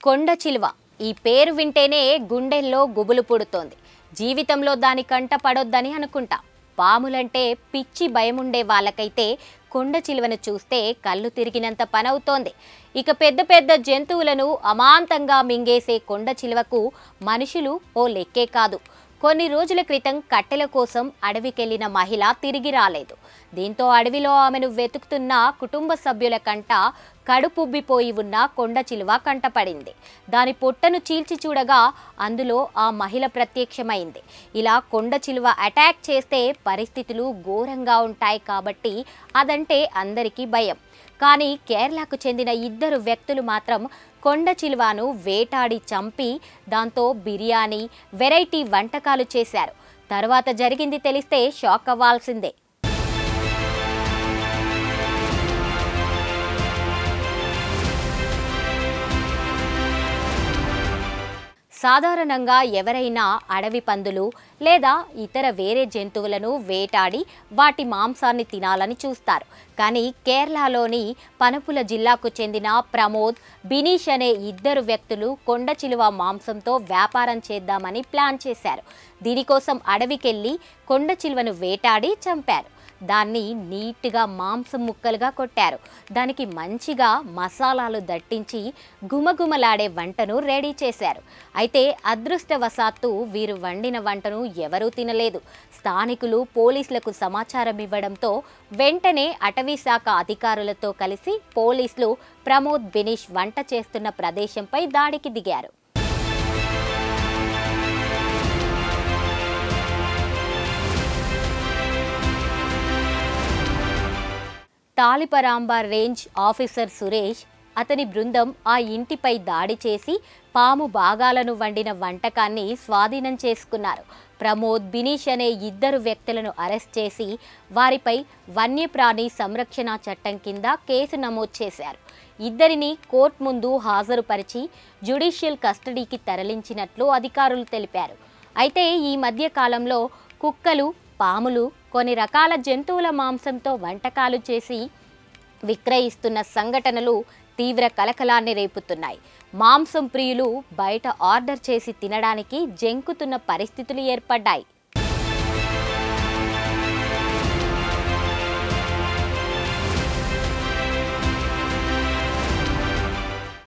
కొండ చిలువ ఈ పేరు వింటేనే గుండెల్లో గుబులు పుడుతోంది. జీవితంలో దాని కంట పడొద్దని అనుకుంటా. పాములంటే పిచ్చి భయముండే వాళ్ళకైతే కొండ చిలువను చూస్తే కళ్ళు తిరిగినంత పనవుతోంది. ఇక పెద్ద పెద్ద జంతువులను అమాంతంగా మింగేసే కొండ చిలువకు మనుషులు ఓ లెక్కే కాదు. కొన్ని రోజుల క్రితం కట్టెల కోసం అడవికెళ్లిన మహిళ తిరిగి రాలేదు. దీంతో అడవిలో ఆమెను వెతుకుతున్న కుటుంబ సభ్యుల కంట కడుపుబ్బిపోయి ఉన్న కొండ చిలువ కంటపడింది. దాని పొట్టను చీల్చి చూడగా అందులో ఆ మహిళ ప్రత్యక్షమైంది. ఇలా కొండ చిలువ అటాక్ చేస్తే పరిస్థితులు ఘోరంగా ఉంటాయి కాబట్టి అదంటే అందరికీ భయం. కానీ కేరళకు చెందిన ఇద్దరు వ్యక్తులు మాత్రం కొండ చిలువను వేటాడి చంపి దాంతో బిర్యానీ, వెరైటీ వంటకాలు చేశారు. తర్వాత జరిగింది తెలిస్తే షాక్ అవ్వాల్సిందే. సాధారణంగా ఎవరైనా అడవి పందులు లేదా ఇతర వేరే జంతువులను వేటాడి వాటి మాంసాన్ని తినాలని చూస్తారు. కానీ కేరళలోని పనపుల జిల్లాకు చెందిన ప్రమోద్, బినీష్ అనే ఇద్దరు వ్యక్తులు కొండ చిలువ మాంసంతో వ్యాపారం చేద్దామని ప్లాన్ చేశారు. దీనికోసం అడవికెళ్లి కొండ చిలువను వేటాడి చంపారు. దాన్ని నీట్గా మాంసం ముక్కలుగా కొట్టారు. దానికి మంచిగా మసాలాలు దట్టించి గుమగుమలాడే వంటను రెడీ చేశారు. అయితే అదృష్టవశాత్తు వీరు వండిన వంటను ఎవరూ తినలేదు. స్థానికులు పోలీసులకు సమాచారం ఇవ్వడంతో వెంటనే అటవీ శాఖ అధికారులతో కలిసి పోలీసులు ప్రమోద్, బినీష్ వంట చేస్తున్న ప్రదేశంపై దాడికి దిగారు. తాలిపరాంబ రేంజ్ ఆఫీసర్ సురేష్, అతని బృందం ఆ ఇంటిపై దాడి చేసి పాము భాగాలను వండిన వంటకాన్ని స్వాధీనం చేసుకున్నారు. ప్రమోద్, బినీష్ అనే ఇద్దరు వ్యక్తులను అరెస్ట్ చేసి వారిపై వన్యప్రాణి సంరక్షణ చట్టం కింద కేసు నమోదు చేశారు. ఇద్దరిని కోర్టు ముందు హాజరుపరిచి జ్యుడిషియల్ కస్టడీకి తరలించినట్లు అధికారులు తెలిపారు. అయితే ఈ మధ్య కాలంలో కుక్కలు, పాములు, కొన్ని రకాల జంతువుల మాంసంతో వంటకాలు చేసి విక్రయిస్తున్న సంఘటనలు తీవ్ర కలకలాన్ని రేపుతున్నాయి. మాంసం ప్రియులు బయట ఆర్డర్ చేసి తినడానికి జంకుతున్న పరిస్థితులు ఏర్పడ్డాయి.